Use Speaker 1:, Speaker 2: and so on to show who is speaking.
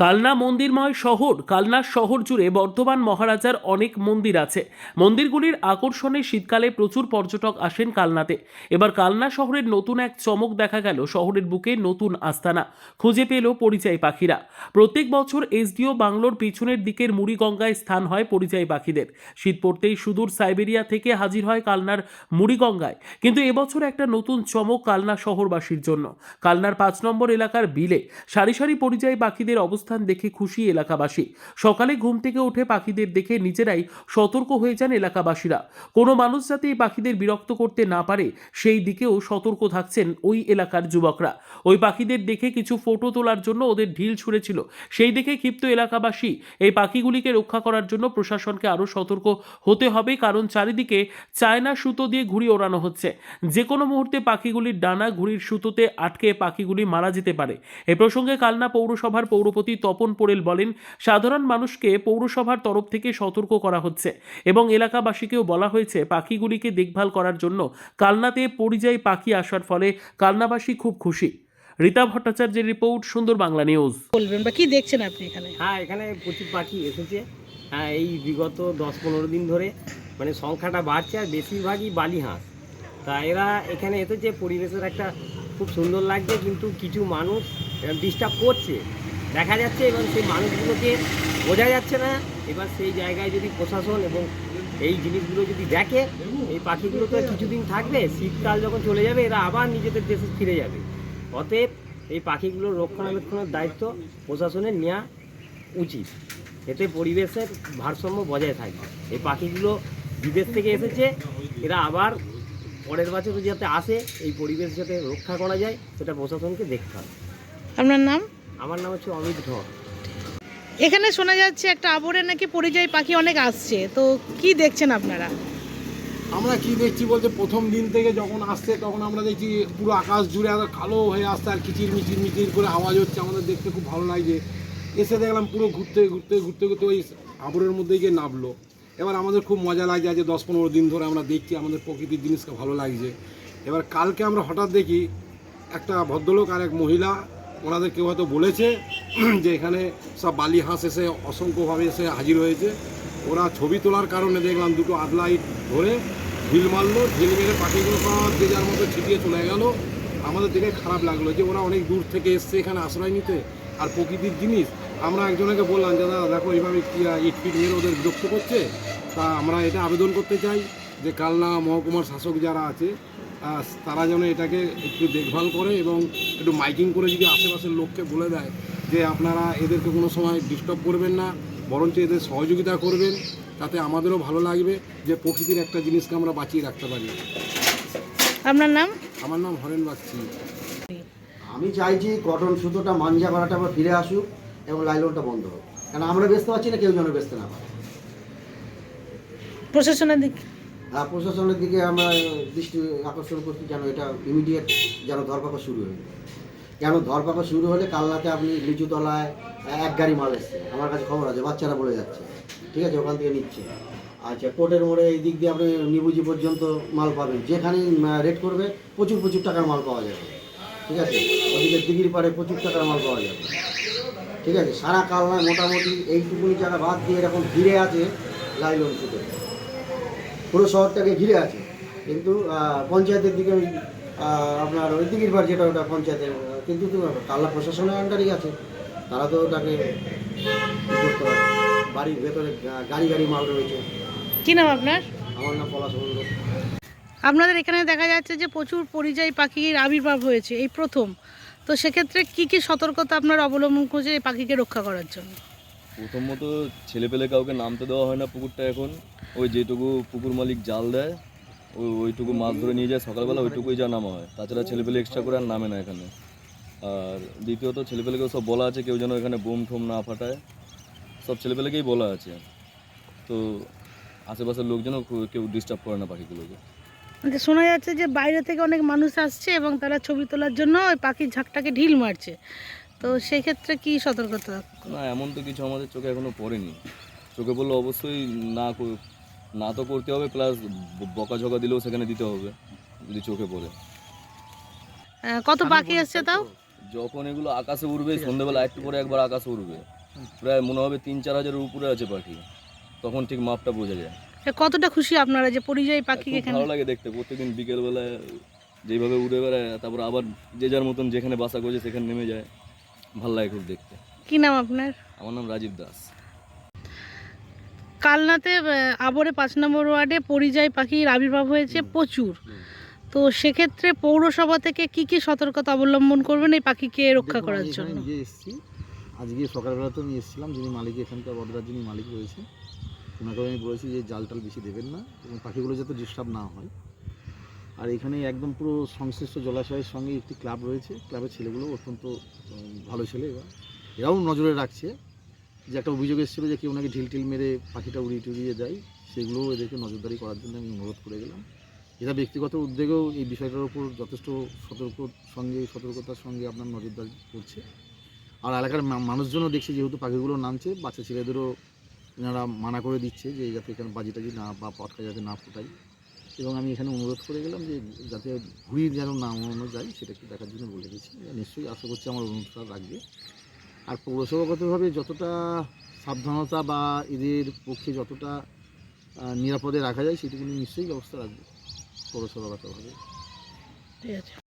Speaker 1: কালনা মন্দিরময় শহর। কালনা শহর জুড়ে বর্ধমান মহারাজার অনেক মন্দির আছে। মন্দিরগুলির আকর্ষণে শীতকালে প্রচুর পর্যটক আসেন কালনাতে। এবার কালনা শহরের নতুন এক চমক দেখা গেল। শহরের বুকে নতুন আস্তানা খুঁজে পেল পরিযায়ী পাখিরা। প্রত্যেক বছর এসডিও বাংলোর পিছনের দিকের মুড়িগঙ্গায় স্থান হয় পরিযায়ী পাখিদের। শীত পড়তেই সুদূর সাইবেরিয়া থেকে হাজির হয় কালনার মুড়িগঙ্গায়। কিন্তু এবছর একটা নতুন চমক কালনা শহরবাসীর জন্য। কালনার ৫ নম্বর এলাকার বিলে সারি সারি পরিযায়ী পাখিদের অবস্থান দেখে খুশি এলাকাবাসী। সকালে ঘুম থেকে উঠে পাখিদের দেখে নিজেরাই সতর্ক হয়ে যান এলাকাবাসীরা। কোনো মানুষ যাতে এই পাখিদের বিরক্ত করতে না পারে সেই দিকেও সতর্ক থাকছেন ওই এলাকার যুবকরা। ওই পাখিদের দেখে কিছু ফটো তোলার জন্য ওদের ঢিল ছুঁড়েছিল। সেই দেখে ক্ষিপ্ত এলাকাবাসী এই পাখিগুলিকে রক্ষা করার জন্য প্রশাসনকে আরও সতর্ক হতে হবে, কারণ চারিদিকে চায়না সুতো দিয়ে ঘুড়ি ওড়ানো হচ্ছে। যে কোনো মুহূর্তে পাখিগুলির ডানা ঘুড়ির সুতোতে আটকে পাখিগুলি মারা যেতে পারে। এ প্রসঙ্গে কালনা পৌরসভার পৌরপতি তপন পোড়েল বলেন, সাধারণ মানুষকে পৌরসভার তরফ থেকে সতর্ক করা হচ্ছে এবং এলাকাবাসীকেও বলা হয়েছে পাখিগুলিকে দেখভাল করার জন্য। কালনাতে পরিযায়ী পাখি আসার ফলে কালনাবাসী খুব খুশি। রীতা ভট্টাচার্যের রিপোর্ট, সুন্দর বাংলা নিউজ।
Speaker 2: বলবেন বা কি দেখছেন আপনি এখানে?
Speaker 3: হ্যাঁ, এখানে প্রচুর পাখি এসেছে। হ্যাঁ, এই বিগত ১০-১৫ দিন ধরে মানে সংখ্যাটা বাড়ছে, আর বেশিরভাগই বালি হাঁস। তা এরা এখানে এসেছে, পরিবেশের একটা খুব সুন্দর লাগছে, কিন্তু কিছু মানুষ ডিস্টার্ব করছে দেখা যাচ্ছে। এবার সেই মানুষগুলোকে বোঝা যাচ্ছে না। এবার সেই জায়গায় যদি প্রশাসন এবং এই জিনিসগুলো যদি দেখে, এই পাখিগুলো তো কিছুদিন থাকবে, শীতকাল যখন চলে যাবে এরা আবার নিজেদের দেশে ফিরে যাবে। অতএব এই পাখিগুলোর রক্ষণাবেক্ষণের দায়িত্ব প্রশাসনের নেওয়া উচিত, এতে পরিবেশের ভারসাম্য বজায় থাকবে। এই পাখিগুলো বিদেশ থেকে এসেছে, এরা আবার পরের বছর যাতে আসে, এই পরিবেশ যাতে রক্ষা করা যায় সেটা প্রশাসনকে দেখতে হবে।
Speaker 2: আপনার নাম?
Speaker 3: আমার নাম হচ্ছে অমিত ঢর।
Speaker 2: এখানে শোনা যাচ্ছে একটা আবরে নাকি পরিযায়ী পাখি অনেক আসছে, তো কি দেখছেন আপনারা?
Speaker 4: আমরা কি দেখছি বলতে, প্রথম দিন থেকে যখন আসছে তখন আমরা দেখছি পুরো আকাশ জুড়ে আর কালো হয়ে আসছে, আর কিচির মিচির মিচির করে আওয়াজ হচ্ছে। আমাদের দেখতে খুব ভালো লাগছে। এসে দেখলাম পুরো ঘুরতে ঘুরতে ঘুরতে ঘুরতে ওই আবরের মধ্যে গিয়ে নামলো। এবার আমাদের খুব মজা লাগছে, আজ ১০-১৫ দিন ধরে আমরা দেখছি, আমাদের প্রকৃতির জিনিসকে ভালো লাগছে। এবার কালকে আমরা হঠাৎ দেখি একটা ভদ্রলোক আর এক মহিলা, ওনাদের কেউ হয়তো বলেছে যে এখানে সব বালি হাঁস এসে অসংখ্যভাবে এসে হাজির হয়েছে। ওরা ছবি তোলার কারণে দেখলাম দুটো আদলাইট ধরে ঢিল মারলো, ঢিল মেরে পাখিগুলো সব যে যার মতো ছিটিয়ে চলে গেল। আমাদের দেখে খারাপ লাগলো যে ওরা অনেক দূর থেকে এসছে এখানে আশ্রয় নিতে, আর প্রকৃতির জিনিস। আমরা একজনকে বললাম যে দাদা দেখো এইভাবে কি ইট ফিট মেরে ওদের বিরক্ত করছে। তা আমরা এটা আবেদন করতে চাই যে কালনা মহকুমার শাসক যারা আছে তারা যেন এটাকে একটু দেখভাল করে এবং একটু মাইকিং করে যদি আশেপাশের লোককে বলে দেয় যে আপনারা এদেরকে কোনো সময় ডিস্টার্ব করবেন না, বরঞ্চ এদের সহযোগিতা করবেন, তাতে আমাদেরও ভালো লাগবে যে প্রকৃতির একটা জিনিসকে আমরা বাঁচিয়ে রাখতে পারি।
Speaker 2: আপনার নাম?
Speaker 4: আমার নাম হরেন বাগচি।
Speaker 5: আমি চাইছি কটন সুতোটা মাঞ্জা করাটা আবার ফিরে আসুক এবং লাইলনটা বন্ধ হোক, কারণ আমরা বেচতে পারছি না, কেউ যেন বেচতে না পারে।
Speaker 2: প্রশাসনের দিক?
Speaker 5: আর প্রশাসনের দিকে আমরা দৃষ্টি আকর্ষণ করছি যেন এটা ইমিডিয়েট যেন ধরপাকড় শুরু হয়ে যায়। কেন ধরপাকড় শুরু হলে কালনাতে আপনি লিচুতলায় এক গাড়ি মাল এসছে, আমার কাছে খবর আছে, বাচ্চারা বলে যাচ্ছে, ঠিক আছে, ওখান থেকে নিচ্ছে। আচ্ছা, কোর্টের মোড়ে এই দিক দিয়ে আপনি নিবুজি পর্যন্ত মাল পাবেন, যেখানেই রেট করবে প্রচুর প্রচুর টাকার মাল পাওয়া যাবে, ঠিক আছে। ওদিকে দিঘির পাড়ে প্রচুর টাকার মাল পাওয়া যাবে, ঠিক আছে। সারা কালনায় মোটামুটি এইটুকুনি জায়গা বাদ দিয়ে এরকম ঘিরে আছে লাইলন সুতো, পুরো শহরটাকে ঘিরে আছে। কিন্তু পঞ্চায়েতের দিকে ওই আপনার ওই দিঘির পাড় যেটা, ওটা পঞ্চায়েতের, কিন্তু কালনা প্রশাসনের আন্ডারই আছে, তারা তো ওটাকে করতে পারে। বাড়ির ভেতরে গাড়ি গাড়ি মাল রয়েছে।
Speaker 2: কি নাম আপনার?
Speaker 5: আমার নাম পলাশ মণ্ডল।
Speaker 2: আপনাদের এখানে দেখা যাচ্ছে যে প্রচুর পরিযায়ী পাখির আবির্ভাব হয়েছে এই প্রথম, তো সেক্ষেত্রে কি কি সতর্কতা আপনারা অবলম্বন করছে এই পাখিকে রক্ষা করার জন্য?
Speaker 6: প্রথমত ছেলেপেলে কাউকে নামতে দেওয়া হয় না পুকুরটা এখন। ওই যেটুকু পুকুর মালিক জাল দেয় ওইটুকু মাছ ধরে নিয়ে যায় সকালবেলা, ওইটুকুই যা নামা হয়। তাছাড়া ছেলেপেলে এক্সট্রা করে আর নামে না এখানে। আর দ্বিতীয়ত ছেলেপেলেকেও সব বলা আছে কেউ যেন এখানে বোম ঠোম না ফাটায়, সব ছেলেপেলেকেই বলা আছে। তো আশেপাশের লোক যেন কেউ ডিস্টার্ব করে না পাখিগুলোকে।
Speaker 2: শোনা যাচ্ছে যে বাইরে থেকে অনেক মানুষ আসছে এবং তারা ছবি তোলার জন্য ওই পাখির ঝাঁকটাকে ঢিল মারছে, তো সেই ক্ষেত্রে কি সতর্কতা?
Speaker 6: না, এমন তো কিছু আমাদের চোখে এখনও পড়েনি। চোখে পড়লে অবশ্যই না তো করতে হবে, প্লাস বকাঝকা দিলেও সেখানে দিতে হবে যদি চোখে পড়ে।
Speaker 2: কত পাখি আসছে তাও?
Speaker 6: যখন এগুলো আকাশে উড়বে, সন্ধ্যেবেলা একটু পরে একবার আকাশে উড়বে, প্রায় মনে হবে 3-4 হাজারের উপরে আছে পাখি, তখন ঠিক মাপটা বোঝা যায়।
Speaker 2: কতটা খুশি আপনারা যে পরিযায়ী পাখি
Speaker 6: খুব
Speaker 2: এখানে?
Speaker 6: ভালো লাগে দেখতে, প্রত্যেকদিন বিকেলবেলায় যেইভাবে উড়ে বেড়ায়, তারপর আবার যে যার মতন যেখানে বাসা করেছে সেখানে নেমে যায়, ভালো লাগে খুব দেখতে।
Speaker 2: কি নাম আপনার?
Speaker 6: আমার নাম রাজীব দাস।
Speaker 2: কালনাতে আবরে 5 নম্বর ওয়ার্ডে পরিযায়ী পাখির আবির্ভাব হয়েছে প্রচুর। তো সেক্ষেত্রে পৌরসভা থেকে কি কি সতর্কতা অবলম্বন করবেন এই পাখিকে রক্ষা
Speaker 7: দেখুন,
Speaker 2: করার
Speaker 7: আমি এখানে
Speaker 2: জন্য?
Speaker 7: নিজে এসেছি, আজকে সকালবেলা তো আমি এসেছিলাম, যিনি মালিক এখানকার বদরার যিনি মালিক রয়েছে ওনাকে আমি বলেছি যে জাল টাল বেশি দেবেন না এবং পাখিগুলো যাতে ডিস্টার্ব না হয়। আর এখানে একদম পুরো সংশ্লিষ্ট জলাশয়ের সঙ্গে একটি ক্লাব রয়েছে, ক্লাবের ছেলেগুলো অত্যন্ত ভালো ছেলে, এরাও নজরে রাখছে। যে একটা অভিযোগ এসেছিলো যে কেউ নাকি ঢিল টিল মেরে পাখিটা উড়িয়ে টুড়িয়ে দেয়, সেগুলোও এদেরকে নজরদারি করার জন্য আমি অনুরোধ করে গেলাম। এরা ব্যক্তিগত উদ্যোগেও এই বিষয়টার উপর যথেষ্ট সতর্কতার সঙ্গে আপনার নজরদারি করছে। আর এলাকার মানুষজনও দেখছে, যেহেতু পাখিগুলো নামছে, বাচ্চা ছেলেদেরও এনারা মানা করে দিচ্ছে যে যাতে এখানে বাজি টাজি না বা পটকা যাতে না ফোটাই। এবং আমি এখানে অনুরোধ করে গেলাম যে যাতে ঘুড়ি যেন না উড়ানো যায় সেটা একটু দেখার জন্য বলে গেছি। নিশ্চয়ই আশা করছি আমার অনুরোধটা রাখবে। আর পৌরসভাগতভাবে যতটা সাবধানতা বা এদের পক্ষে যতটা নিরাপদে রাখা যায় সেটুকুনি নিশ্চয়ই ব্যবস্থা রাখবে পৌরসভাগতভাবে।
Speaker 2: ঠিক আছে।